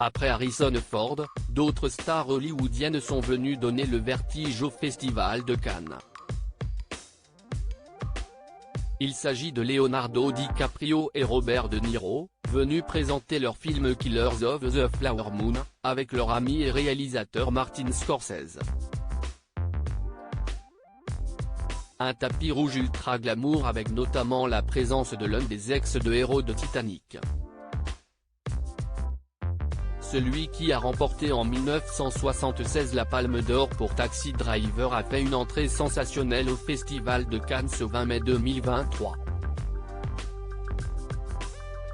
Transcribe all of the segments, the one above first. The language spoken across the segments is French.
Après Harrison Ford, d'autres stars hollywoodiennes sont venues donner le vertige au Festival de Cannes. Il s'agit de Leonardo DiCaprio et Robert De Niro, venus présenter leur film Killers of the Flower Moon, avec leur ami et réalisateur Martin Scorsese. Un tapis rouge ultra glamour avec notamment la présence de l'un des ex de héros de Titanic. Celui qui a remporté en 1976 la Palme d'Or pour Taxi Driver a fait une entrée sensationnelle au Festival de Cannes ce 20 mai 2023.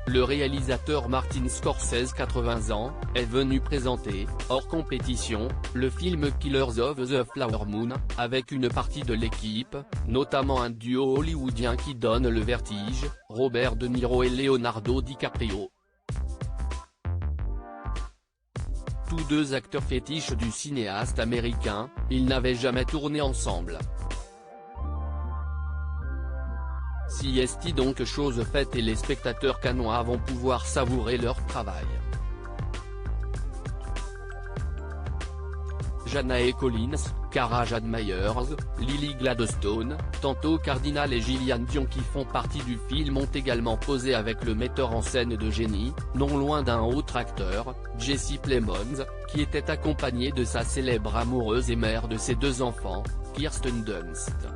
Le réalisateur Martin Scorsese, 80 ans, est venu présenter, hors compétition, le film Killers of the Flower Moon, avec une partie de l'équipe, notamment un duo hollywoodien qui donne le vertige, Robert De Niro et Leonardo DiCaprio. Tous deux acteurs fétiches du cinéaste américain, ils n'avaient jamais tourné ensemble. Si est donc chose faite et les spectateurs cannois vont pouvoir savourer leur travail. Janae Collins, Cara Jade Myers, Lily Gladstone, Tanto Cardinal et Gillian Dion qui font partie du film ont également posé avec le metteur en scène de génie, non loin d'un autre acteur, Jesse Plemons, qui était accompagné de sa célèbre amoureuse et mère de ses 2 enfants, Kirsten Dunst.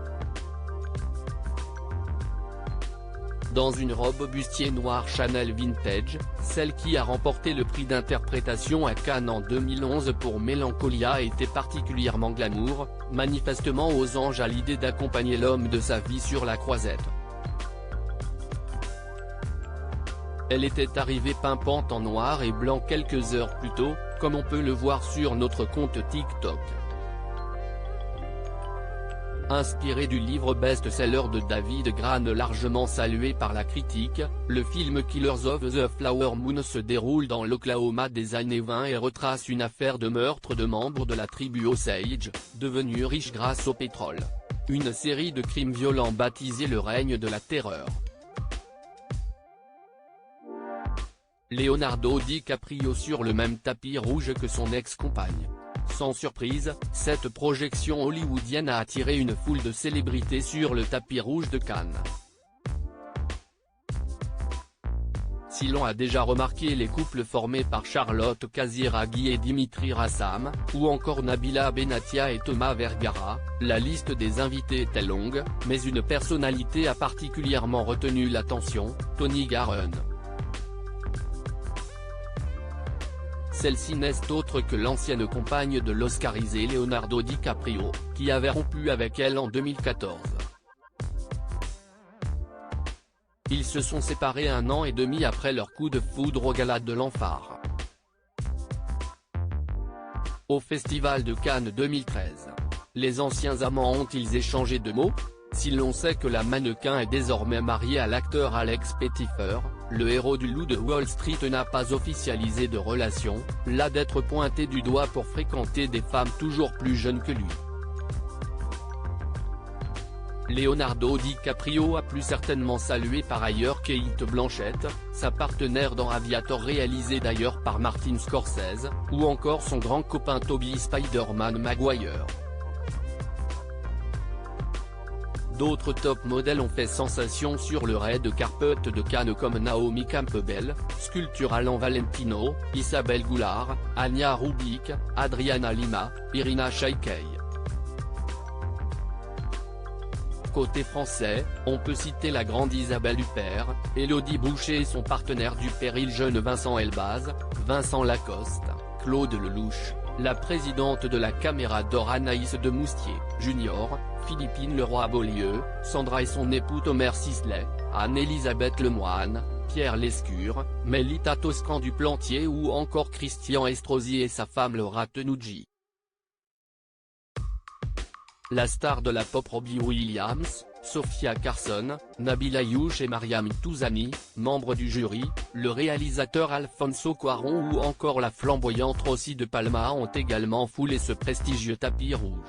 Dans une robe bustier noire Chanel Vintage, celle qui a remporté le prix d'interprétation à Cannes en 2011 pour Mélancolia était particulièrement glamour, manifestement aux anges à l'idée d'accompagner l'homme de sa vie sur la croisette. Elle était arrivée pimpante en noir et blanc quelques heures plus tôt, comme on peut le voir sur notre compte TikTok. Inspiré du livre best-seller de David Grann largement salué par la critique, le film Killers of the Flower Moon se déroule dans l'Oklahoma des années 20 et retrace une affaire de meurtre de membres de la tribu Osage, devenue riche grâce au pétrole. Une série de crimes violents baptisée le règne de la terreur. Leonardo DiCaprio sur le même tapis rouge que son ex-compagne. Sans surprise, cette projection hollywoodienne a attiré une foule de célébrités sur le tapis rouge de Cannes. Si l'on a déjà remarqué les couples formés par Charlotte Casiraghi et Dimitri Rassam, ou encore Nabila Benatia et Thomas Vergara, la liste des invités était longue, mais une personnalité a particulièrement retenu l'attention, Toni Garron. Celle-ci n'est autre que l'ancienne compagne de l'oscarisé Leonardo DiCaprio, qui avait rompu avec elle en 2014. Ils se sont séparés 1 an et demi après leur coup de foudre au Gala de l'Enfant. Au Festival de Cannes 2013. Les anciens amants ont-ils échangé de mots? Si l'on sait que la mannequin est désormais mariée à l'acteur Alex Pettyfer, le héros du Loup de Wall Street n'a pas officialisé de relation, là d'être pointé du doigt pour fréquenter des femmes toujours plus jeunes que lui. Leonardo DiCaprio a plus certainement salué par ailleurs Cate Blanchett, sa partenaire dans Aviator réalisé d'ailleurs par Martin Scorsese, ou encore son grand copain Tobey Spider-Man Maguire. D'autres top modèles ont fait sensation sur le red carpet de Cannes comme Naomi Campbell, Sculptural Valentino, Isabelle Goulart, Anya Rubik, Adriana Lima, Irina Shayk. Côté français, on peut citer la grande Isabelle Huppert, Élodie Boucher et son partenaire du péril jeune Vincent Elbaz, Vincent Lacoste, Claude Lelouch, la présidente de la Caméra d'Or Anaïs de Moustier, Junior, Philippine Leroy-Beaulieu, Sandra et son époux Thomas Sisley, Anne-Elisabeth Lemoine, Pierre Lescure, Mélita Toscan du Plantier ou encore Christian Estrosi et sa femme Laura Tenucci. La star de la pop Robbie Williams, Sophia Carson, Nabil Ayouch et Mariam Touzani, membres du jury, le réalisateur Alfonso Cuarón ou encore la flamboyante Rosy de Palma ont également foulé ce prestigieux tapis rouge.